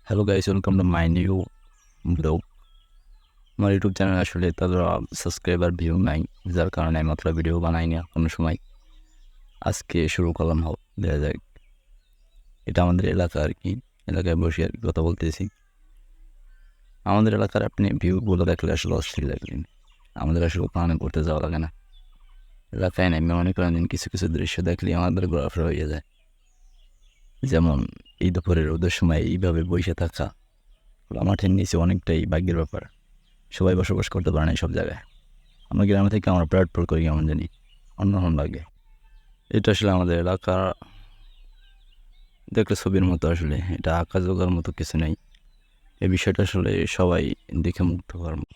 Hello guys, welcome to my new blog. আমার YouTube channel আসলে তাদের সাবস্ক্রাইবার ভিউ নাই, যার কারণে আমি মাত্র ভিডিও বানাই না কোনো সময়। আজকে শুরু করলাম, হোক দেখা যাক। এটা আমাদের এলাকা আর কি, এলাকায় বসে আর কি কথা বলতেছি। আমাদের এলাকার আপনি ভিউগুলো দেখলে আসলে অস্থির লাগলেন। আমাদের আসলে ওখানে ঘুরতে যাওয়া লাগে না, এলাকায় নেমে মনে করেন কিছু কিছু দৃশ্য দেখলে আমাদের ঘোরাফেরা হয়ে যায়। যেমন এই দুপুরের রোদের সময় এইভাবে বসে থাকা খোলা মাঠের নিচে অনেকটাই ভাগ্যের ব্যাপার। সবাই বসবাস করতে পারে না সব জায়গায়। আমরা গ্রামে থেকে আমরা প্রাউড ফিল করি, কেমন জানি অন্যরকম লাগে। এটা আসলে আমাদের এলাকা দেখলে ছবির মতো, আসলে এটা আঁকা জোগার মতো কিছু নেই। এই বিষয়টা আসলে সবাই দেখে মুগ্ধ হওয়ার মতো।